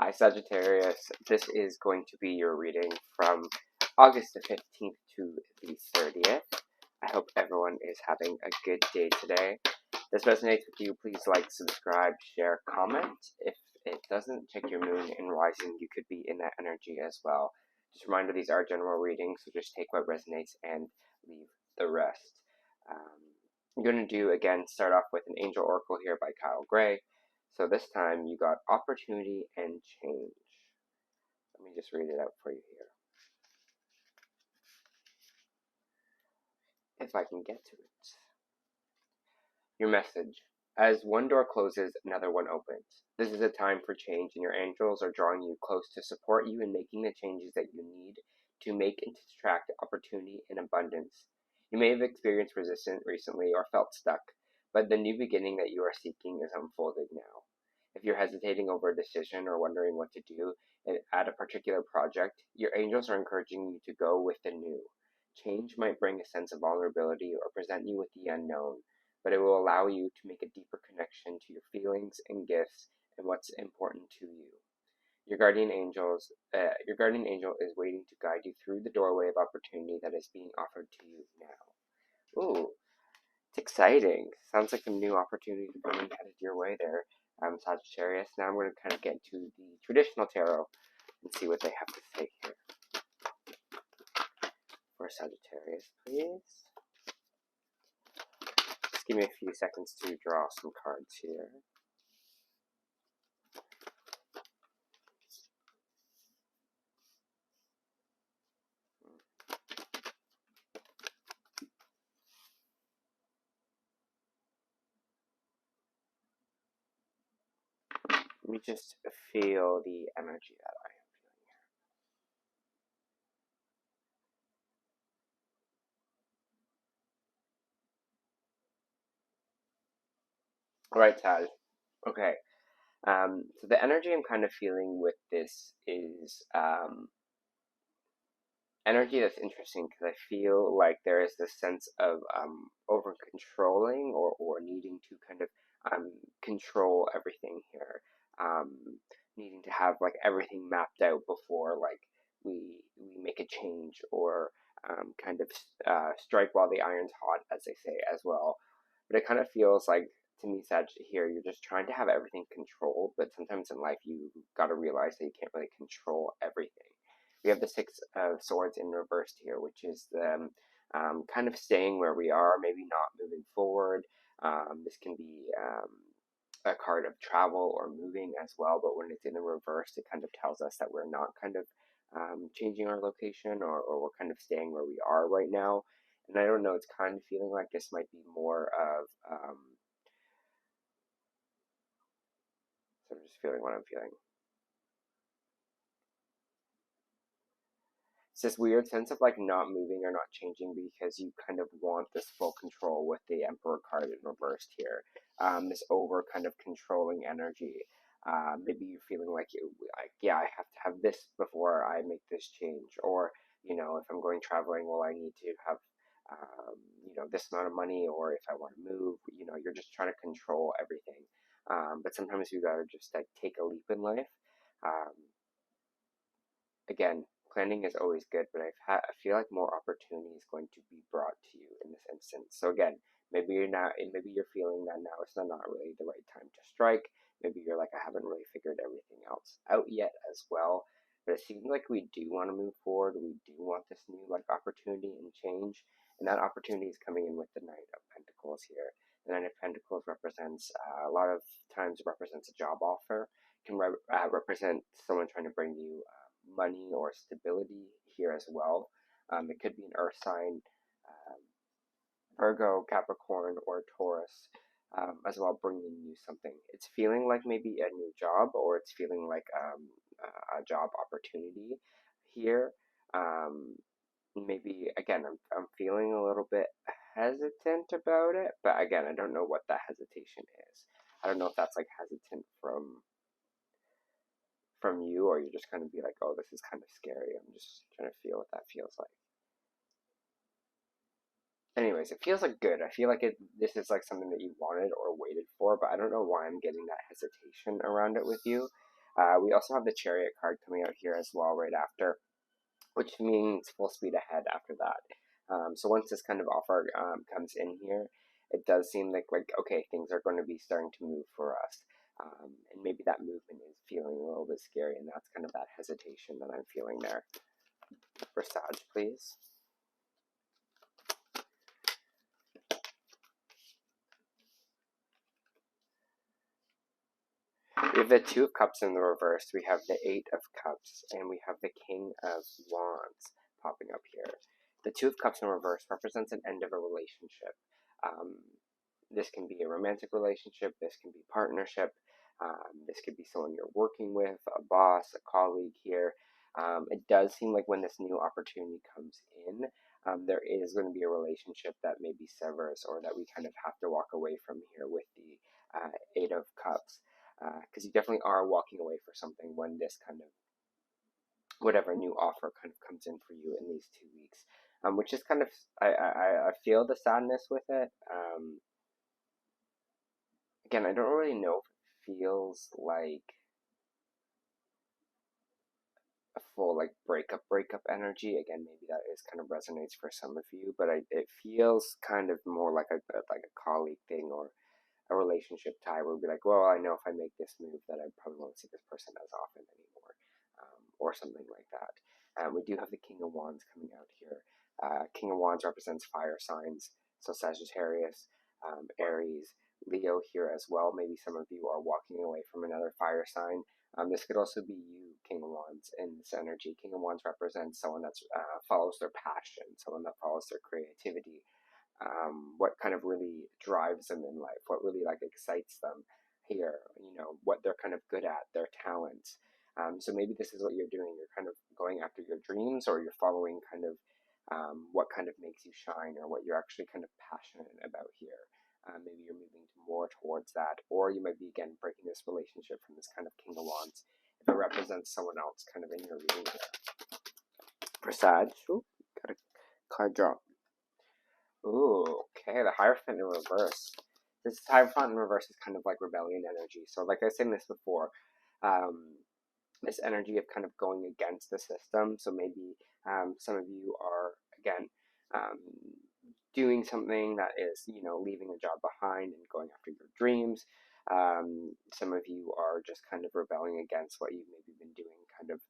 Hi Sagittarius, this is going to be your reading from August the 15th to the 30th. I hope everyone is having a good day today. If this resonates with you, please like, subscribe, share, comment. If it doesn't, check your moon and rising. You could be in that energy as well. Just a reminder, these are general readings, so just take what resonates and leave the rest. I'm going to do, again, start off with an Angel Oracle here by Kyle Gray. So this time you got opportunity and change. Let me just read it out for you here. If I can get to it. Your message. As one door closes, another one opens. This is a time for change, and your angels are drawing you close to support you in making the changes that you need to make and to attract opportunity and abundance. You may have experienced resistance recently or felt stuck, but the new beginning that you are seeking is unfolding now. If you're hesitating over a decision or wondering what to do at a particular project, your angels are encouraging you to go with the new. Change might bring a sense of vulnerability or present you with the unknown, but it will allow you to make a deeper connection to your feelings and gifts and what's important to you. Your guardian angel is waiting to guide you through the doorway of opportunity that is being offered to you now. Ooh, it's exciting. Sounds like some new opportunities are being headed your way there, Sagittarius. Now I'm going to kind of get to the traditional tarot and see what they have to say here. For Sagittarius, please. Just give me a few seconds to draw some cards here. Let me just feel the energy that I am feeling here. Alright, Sag. Okay. So the energy I'm kind of feeling with this is energy that's interesting because I feel like there is this sense of over controlling or needing to kind of control everything here. Needing to have like everything mapped out before like we make a change or kind of strike while the iron's hot, as they say as well. But it kind of feels like to me, Sag, here you're just trying to have everything controlled, but sometimes in life you got to realize that you can't really control everything. We have the Six of Swords in reversed here, which is the kind of staying where we are, maybe not moving forward. This can be a card of travel or moving as well, but when it's in the reverse, it kind of tells us that we're not kind of changing our location or we're kind of staying where we are right now. And I don't know, it's kind of feeling like this might be more of sort of just feeling what I'm feeling. It's this weird sense of like not moving or not changing because you kind of want this full control with the Emperor card in reversed here. This over kind of controlling energy. Maybe you're feeling like yeah, I have to have this before I make this change, or you know, if I'm going traveling, well, I need to have you know, this amount of money, or if I want to move, you know, you're just trying to control everything. But sometimes you gotta just like take a leap in life. Again, planning is always good, but I feel like more opportunity is going to be brought to you in this instance. So again, maybe you're feeling that now it's not really the right time to strike. Maybe you're like, I haven't really figured everything else out yet as well. But it seems like we do want to move forward. We do want this new like opportunity and change, and that opportunity is coming in with the Knight of Pentacles here. The Knight of Pentacles represents a lot of times represents a job offer. Can represent someone trying to bring you money or stability here as well. It could be an earth sign, Virgo, Capricorn, or Taurus as well, bringing you something. It's feeling like maybe a new job, or it's feeling like a job opportunity here. Maybe again, I'm feeling a little bit hesitant about it, but again, I don't know what that hesitation is. I don't know if that's like hesitant from you, or you're just kind of be like, oh, this is kind of scary. I'm just trying to feel what that feels like. Anyways, it feels like good. I feel like this is like something that you wanted or waited for, but I don't know why I'm getting that hesitation around it with you. We also have the Chariot card coming out here as well right after, which means full speed ahead after that. So once this kind of offer comes in here, it does seem like okay, things are going to be starting to move for us. And maybe that movement is feeling a little bit scary, and that's kind of that hesitation that I'm feeling there. For Sag, please. We have the Two of Cups in the reverse, we have the Eight of Cups, and we have the King of Wands popping up here. The Two of Cups in reverse represents an end of a relationship. This can be a romantic relationship, this can be partnership, this could be someone you're working with, a boss, a colleague here. It does seem like when this new opportunity comes in, there is going to be a relationship that maybe severs, or that we kind of have to walk away from here with the Eight of Cups. Because you definitely are walking away for something when this kind of, whatever new offer kind of comes in for you in these 2 weeks. Which is kind of, I feel the sadness with it. Again, I don't really know if it feels like a full like breakup energy. Again, maybe that is kind of resonates for some of you, but it feels kind of more like a colleague thing, or a relationship tie, where we'd be like, well, I know if I make this move that I probably won't see this person as often anymore, or something like that. We do have the King of Wands coming out here. King of Wands represents fire signs, so Sagittarius, Aries, Leo here as well. Maybe some of you are walking away from another fire sign. This could also be you, King of Wands, in this energy. King of Wands represents someone that follows their passion, someone that follows their creativity, what kind of really drives them in life, what really like excites them here, what they're kind of good at, their talents. So maybe this is what you're doing. You're kind of going after your dreams, or you're following kind of what kind of makes you shine, or what you're actually kind of passionate about here. Maybe you're moving more towards that, or you might be, again, breaking this relationship from this kind of King of Wands if it represents someone else kind of in your reading here. For Sag, got a card drop. Ooh, okay, the Hierophant in reverse. This Hierophant in reverse is kind of like rebellion energy. So like I was saying this before, this energy of kind of going against the system. So maybe some of you are, again, doing something that is, leaving a job behind and going after your dreams. Some of you are just kind of rebelling against what you've maybe been doing kind of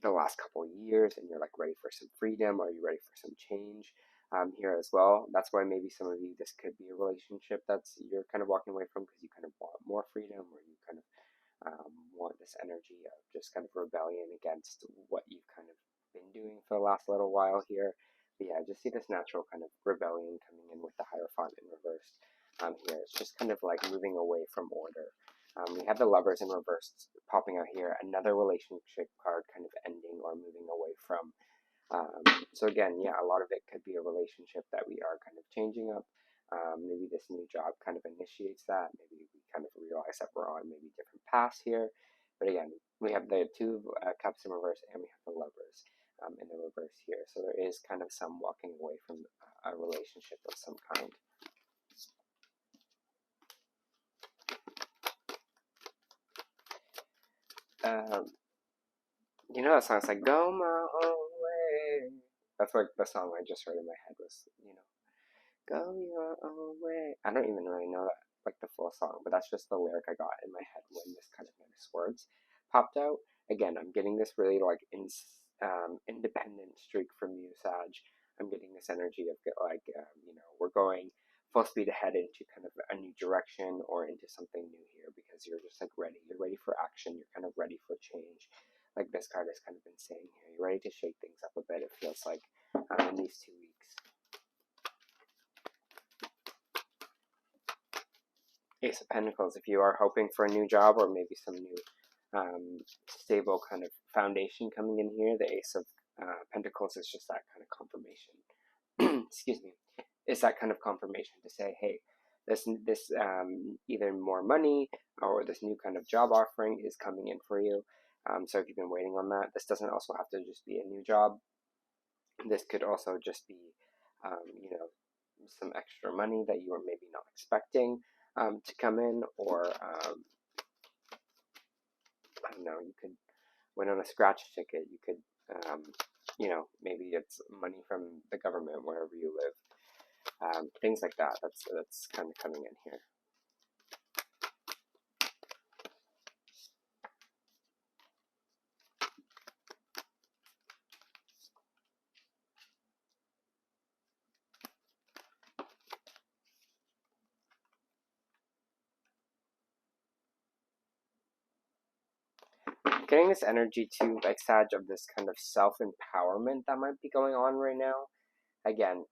the last couple of years, and you're like ready for some freedom, or you're ready for some change here as well. That's why maybe some of you, this could be a relationship that's you're kind of walking away from, because you kind of want more freedom, or you kind of want this energy of just kind of rebellion against what you've kind of been doing for the last little while here. But yeah, I just see this natural kind of rebellion coming in with the Hierophant in reverse here. It's just kind of like moving away from order. We have the Lovers in reverse popping out here, another relationship card kind of ending or moving away from. So again, yeah, a lot of it could be a relationship that we are kind of changing up. Maybe this new job kind of initiates that. Maybe we kind of realize that we're on maybe different paths here. But again, we have the Two of Cups in reverse, and we have the Lovers in the reverse here. So there is kind of some walking away from a relationship of some kind. That song, it's like, go my own way. That's what the song I just heard in my head was, go your own way. I don't even really know that, like the full song, but that's just the lyric I got in my head when this kind of nice words popped out. Again, I'm getting this really like independent streak from you, Sag. I'm getting this energy of like, we're going full speed ahead into kind of a new direction, or into something new here, because you're just like ready. You're ready for action. You're kind of ready for change. Like this card has kind of been saying here. You're ready to shake things up a bit, it feels like, in these 2 weeks. Ace of Pentacles, if you are hoping for a new job, or maybe some new stable kind of foundation coming in here, the Ace of Pentacles is just that kind of confirmation. Excuse me. It's that kind of confirmation to say, hey, this either more money, or this new kind of job offering is coming in for you. So if you've been waiting on that, this doesn't also have to just be a new job. This could also just be, some extra money that you were maybe not expecting to come in, or don't know, you could win on a scratch ticket. You could, maybe it's money from the government wherever you live. Things like that. That's kind of coming in here. Getting this energy too, like Sag, of this kind of self-empowerment that might be going on right now. Again,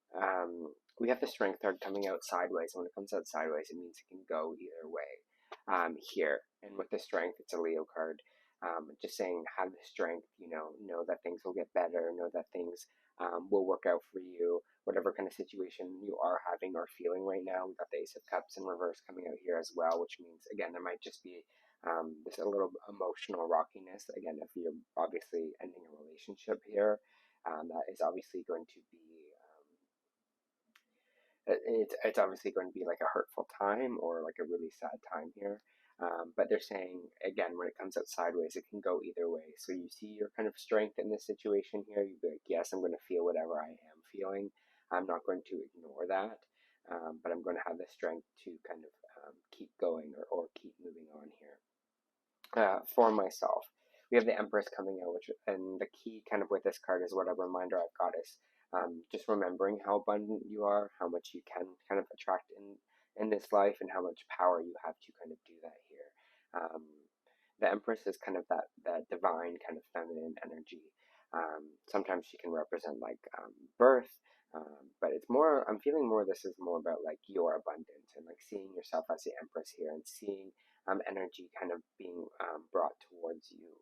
we have the Strength card coming out sideways. When it comes out sideways, it means it can go either way here. And with the Strength, it's a Leo card. Just saying, have the strength, know that things will get better, know that things will work out for you, whatever kind of situation you are having or feeling right now. We've got the Ace of Cups in reverse coming out here as well, which means, again, there might just be this a little emotional rockiness. Again, if you're obviously ending a relationship here, that is obviously going to be it's obviously going to be like a hurtful time or like a really sad time here. But they're saying, again, when it comes out sideways, it can go either way. So you see your kind of strength in this situation here. You'd be like, yes, I'm going to feel whatever I am feeling. I'm not going to ignore that, but I'm going to have the strength to kind of keep going or keep moving on here. For myself, we have the Empress coming out, and the key kind of with this card is what a reminder I've got is just remembering how abundant you are, how much you can kind of attract in this life, and how much power you have to kind of do that here. The Empress is kind of that divine kind of feminine energy. Sometimes she can represent like birth, but it's more, I'm feeling more this is more about like your abundance and like seeing yourself as the Empress here and seeing energy kind of being brought towards you.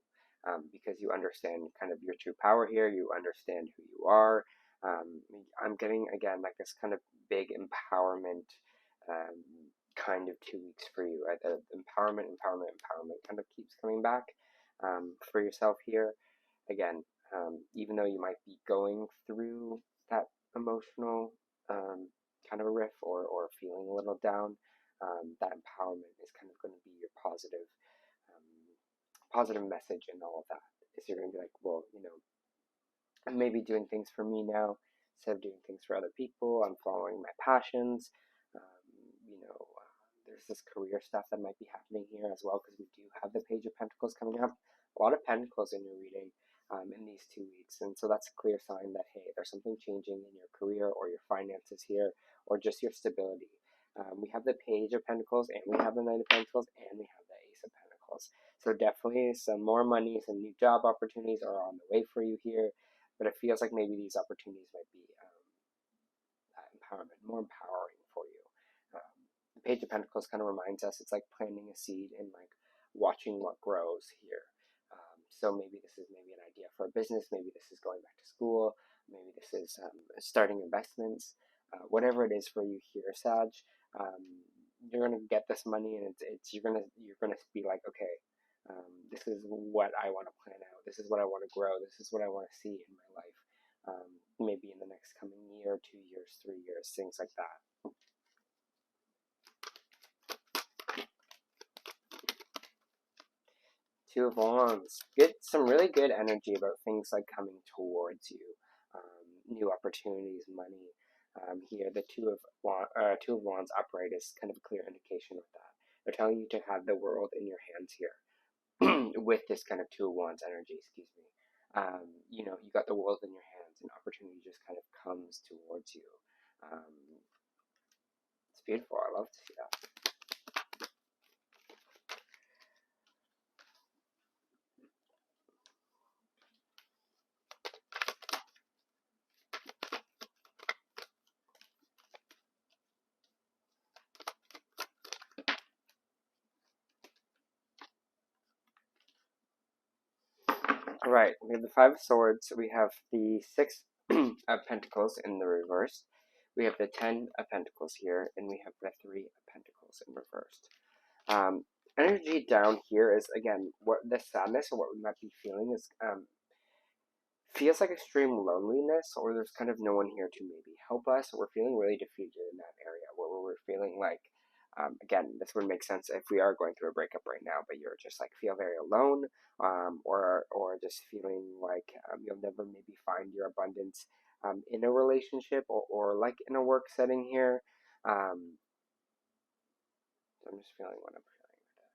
Because you understand kind of your true power here, you understand who you are. I'm getting, again, like this kind of big empowerment kind of 2 weeks for you. The empowerment kind of keeps coming back for yourself here. Again, even though you might be going through that emotional kind of a riff or feeling a little down, that empowerment is kind of going to be your positive message and all of that. Is you're going to be like, well, I'm maybe doing things for me now instead of doing things for other people. I'm following my passions. There's this career stuff that might be happening here as well, because we do have the Page of Pentacles coming up. A lot of Pentacles in your reading in these 2 weeks, and so that's a clear sign that, hey, there's something changing in your career or your finances here, or just your stability. We have the Page of Pentacles, and we have the Knight of Pentacles, and we have the Ace of Pentacles. So definitely some more money, some new job opportunities are on the way for you here, but it feels like maybe these opportunities might be more empowering for you. The Page of Pentacles kind of reminds us it's like planting a seed and like watching what grows here. So maybe this is maybe an idea for a business, maybe this is going back to school, maybe this is starting investments, whatever it is for you here, Sag. You're gonna get this money, and you're gonna be like, okay, this is what I want to plan out. This is what I want to grow. This is what I want to see in my life. Maybe in the next coming year, 2 years, 3 years, things like that. Two of Wands. Some really good energy about things like coming towards you. New opportunities, money. Here, the Two of Wands upright is kind of a clear indication of that. They're telling you to have the world in your hands here. With this kind of Two of Wands energy, excuse me. You got the world in your hands, and opportunity just kind of comes towards you. It's beautiful. I love to see that. Right, we have the Five of Swords, we have the Six of Pentacles in the reverse, we have the 10 of Pentacles here, and we have the 3 of Pentacles in reversed. Energy down here is, again, what the sadness or what we might be feeling is, feels like extreme loneliness, or there's kind of no one here to maybe help us, or we're feeling really defeated in that area, where we're feeling like Again, this would make sense if we are going through a breakup right now, but you're just like feel very alone, or just feeling like you'll never maybe find your abundance in a relationship, or like in a work setting here. So I'm just feeling what I'm feeling with this.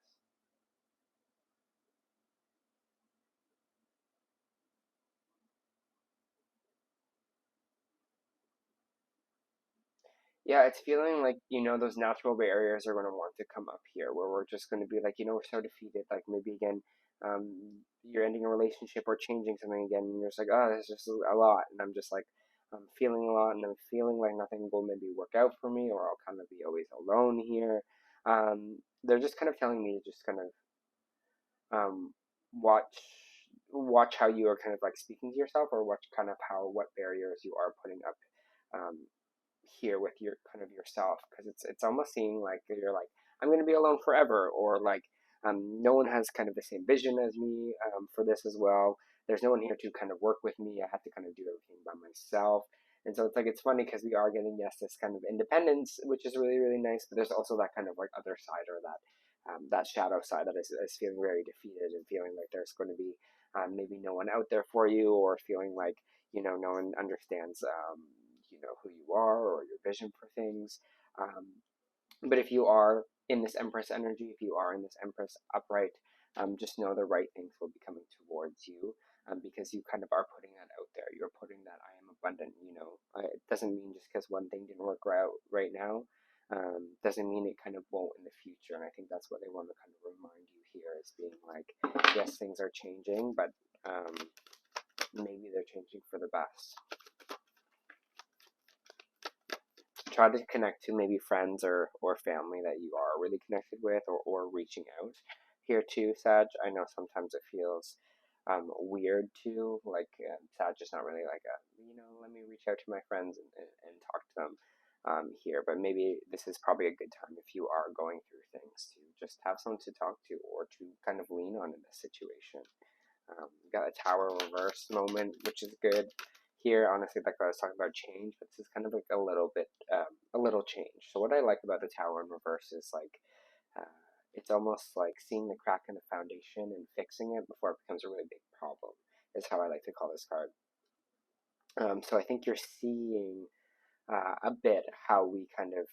Yeah, it's feeling like, those natural barriers are going to want to come up here where we're just going to be like, we're so defeated. Like maybe again, you're ending a relationship or changing something again, and you're just like, oh, there's just a lot. And I'm just like, I'm feeling a lot, and I'm feeling like nothing will maybe work out for me, or I'll kind of be always alone here. They're just kind of telling me to just kind of um, watch watch how you are kind of like speaking to yourself, or watch kind of what barriers you are putting up um, here with your kind of yourself, because it's almost seeming like you're like, I'm going to be alone forever, or like no one has kind of the same vision as me for this as well. There's no one here to kind of work with me. I have to kind of do everything by myself. And so it's like, it's funny because we are getting, yes, this kind of independence, which is really, really nice, but there's also that kind of like other side, or that shadow side that is feeling very defeated, and feeling like there's going to be maybe no one out there for you, or feeling like, no one understands, who you are, or your vision for things. But if you are in this Empress energy, if you are in this Empress upright, just know the right things will be coming towards you, because you kind of are putting that out there. You're putting that I am abundant. It doesn't mean just because one thing didn't work out right now, doesn't mean it kind of won't in the future. And I think that's what they want to kind of remind you here, is being like, yes, things are changing, but maybe they're changing for the best. Try to connect to maybe friends or family that you are really connected with, or reaching out here too, Sag. I know sometimes it feels weird to, like, Sag is not really like let me reach out to my friends and talk to them here, but maybe this is probably a good time, if you are going through things, to just have someone to talk to, or to kind of lean on in this situation. We got a Tower reverse moment, which is good here. Honestly, like I was talking about change, but this is kind of like a little bit, a little change. So what I like about the Tower in reverse is like, it's almost like seeing the crack in the foundation and fixing it before it becomes a really big problem, is how I like to call this card. So I think you're seeing a bit how we kind of,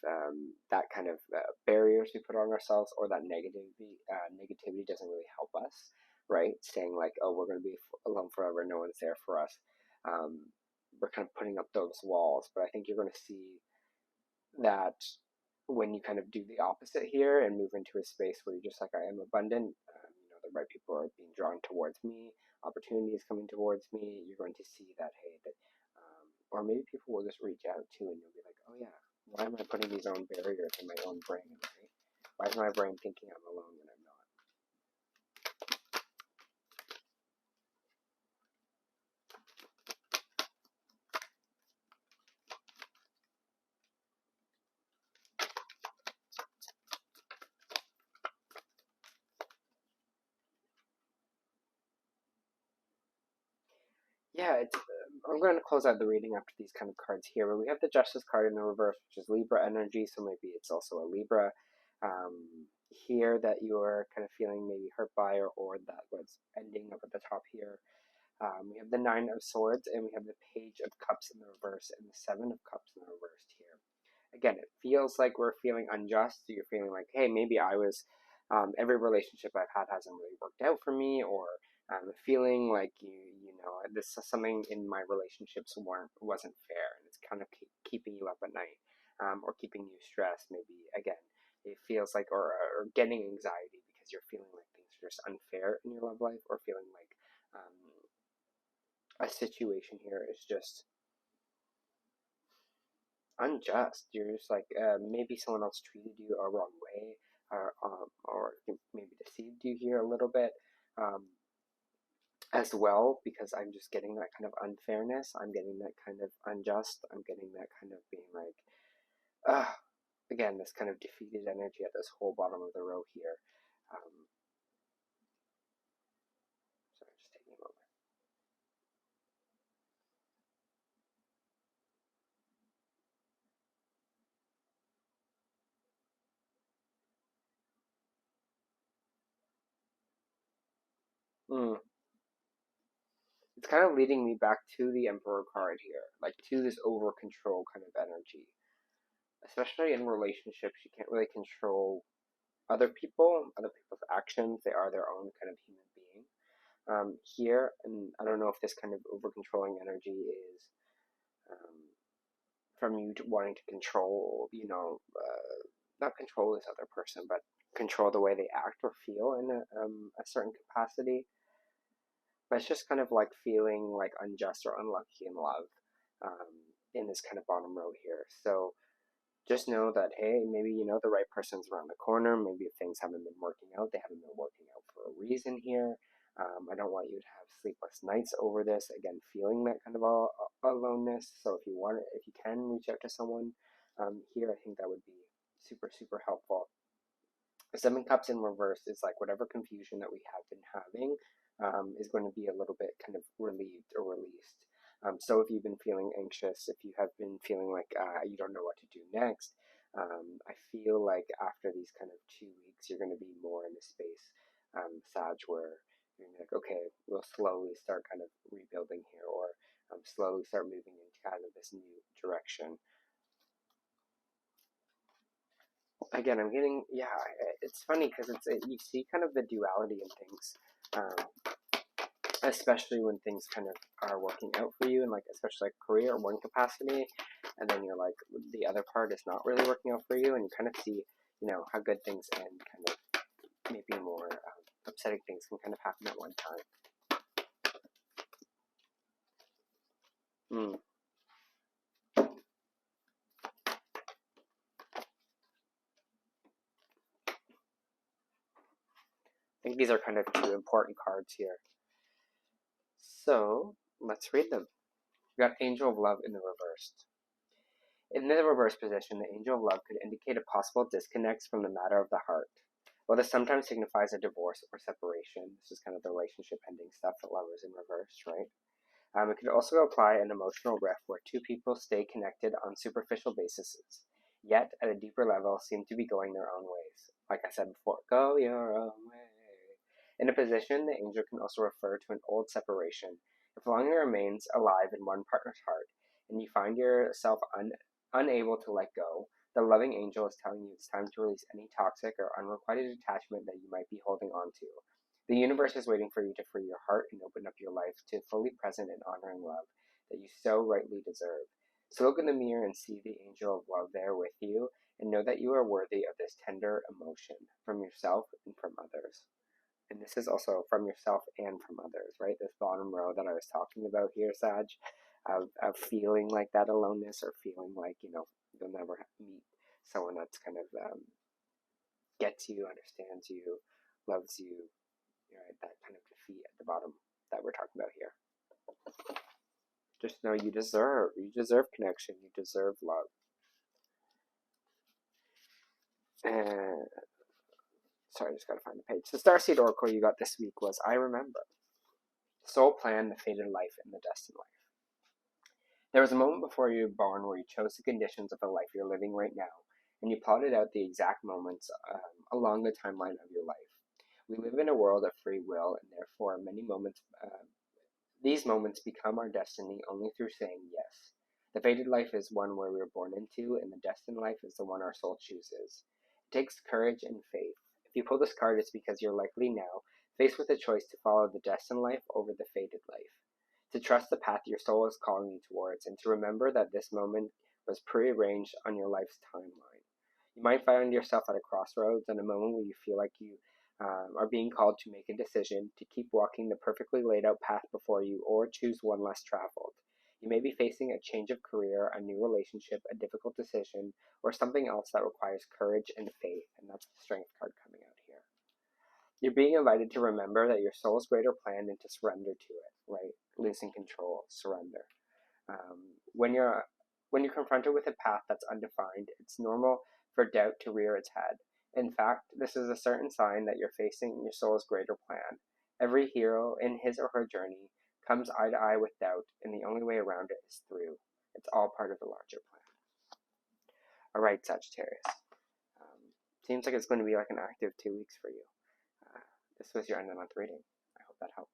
that kind of barriers we put on ourselves, or that negativity doesn't really help us, right? Saying like, oh, we're going to be alone forever, no one's there for us. We're kind of putting up those walls, but I think you're going to see that when you kind of do the opposite here, and move into a space where you're just like, I am abundant, the right people are being drawn towards me, opportunity is coming towards me, you're going to see that, hey, that or maybe people will just reach out too, and you'll be like, oh yeah, why am I putting these own barriers in my own brain, right? Why is my brain thinking I'm alone when I'm not? Yeah, I'm going to close out the reading after these kind of cards here, but we have the Justice card in the reverse, which is Libra energy, so maybe it's also a Libra here that you're kind of feeling maybe hurt by, or that was ending up at the top here. We have the Nine of Swords, and we have the Page of Cups in the reverse, and the Seven of Cups in the reverse here. Again, it feels like we're feeling unjust. So you're feeling like, hey, maybe I was, every relationship I've had hasn't really worked out for me, or feeling like this is something in my relationships wasn't fair, and it's kind of keeping you up at night, or keeping you stressed. Maybe again, it feels like, or getting anxiety because you're feeling like things are just unfair in your love life, or feeling like a situation here is just unjust. You're just like, maybe someone else treated you a wrong way, or maybe deceived you here a little bit, as well, because I'm just getting that kind of unfairness. I'm getting that kind of unjust. I'm getting that kind of being like, again, this kind of defeated energy at this whole bottom of the row here. Sorry, just taking a moment. Mm. It's kind of leading me back to the Emperor card here, like to this over control kind of energy. Especially in relationships, you can't really control other people's actions. They are their own kind of human being. Here, and I don't know if this kind of over controlling energy is um, from you wanting to control, not control this other person, but control the way they act or feel in a certain capacity. But it's just kind of like feeling like unjust or unlucky in love um, in this kind of bottom row here. So just know that, hey, maybe the right person's around the corner. Maybe if things haven't been working out, they haven't been working out for a reason here. I don't want you to have sleepless nights over this. Again, feeling that kind of aloneness. So if you can reach out to someone here, I think that would be super, super helpful. Seven Cups in reverse is like whatever confusion that we have been having is going to be a little bit kind of relieved or released. So if you've been feeling anxious, if you have been feeling like you don't know what to do next, I feel like after these kind of 2 weeks, you're going to be more in the space, Sag, where you're going to be like, okay, we'll slowly start kind of rebuilding here, or slowly start moving into kind of this new direction. Again, I'm getting, yeah, it's funny because you see kind of the duality in things, especially when things kind of are working out for you, and like especially like career or one capacity, and then you're like the other part is not really working out for you, and you kind of see how good things end, kind of maybe more upsetting things can kind of happen at one time. Mm. I think these are kind of two important cards here. So let's read them. We got Angel of Love in the reversed. In the reverse position, the Angel of Love could indicate a possible disconnect from the matter of the heart. While this sometimes signifies a divorce or separation, this is kind of the relationship ending stuff that lovers in reverse, right? It could also apply an emotional rift where two people stay connected on superficial bases, yet at a deeper level seem to be going their own ways. Like I said before, go your own way. In a position, the angel can also refer to an old separation. If longing remains alive in one partner's heart, and you find yourself unable to let go, the loving angel is telling you it's time to release any toxic or unrequited attachment that you might be holding on to. The universe is waiting for you to free your heart and open up your life to fully present and honoring love that you so rightly deserve. So look in the mirror and see the angel of love there with you, and know that you are worthy of this tender emotion from yourself and from others. And this is also from yourself and from others, right? This bottom row that I was talking about here, Sag, of feeling like that aloneness, or feeling like, you'll never meet someone that's kind of gets you, understands you, loves you, right? That kind of defeat at the bottom that we're talking about here. Just know you deserve connection, you deserve love. And sorry, I just gotta find the page. The Starseed Oracle you got this week was I Remember. Soul plan, the fated life, and the destined life. There was a moment before you were born where you chose the conditions of the life you're living right now, and you plotted out the exact moments along the timeline of your life. We live in a world of free will, and therefore these moments become our destiny only through saying yes. The fated life is one where we were born into, and the destined life is the one our soul chooses. It takes courage and faith. If you pull this card, it's because you're likely now faced with a choice to follow the destined life over the fated life. To trust the path your soul is calling you towards, and to remember that this moment was prearranged on your life's timeline. You might find yourself at a crossroads, in a moment where you feel like you are being called to make a decision, to keep walking the perfectly laid out path before you, or choose one less traveled. You may be facing a change of career, a new relationship, a difficult decision, or something else that requires courage and faith, and that's the Strength card coming out here. You're being invited to remember that your soul's greater plan and to surrender to it, right? Losing control, surrender. When you're confronted with a path that's undefined, it's normal for doubt to rear its head. In fact, this is a certain sign that you're facing your soul's greater plan. Every hero in his or her journey comes eye to eye with doubt, and the only way around it is through. It's all part of the larger plan. All right, Sagittarius. Seems like it's going to be like an active 2 weeks for you. This was your end of month reading. I hope that helped.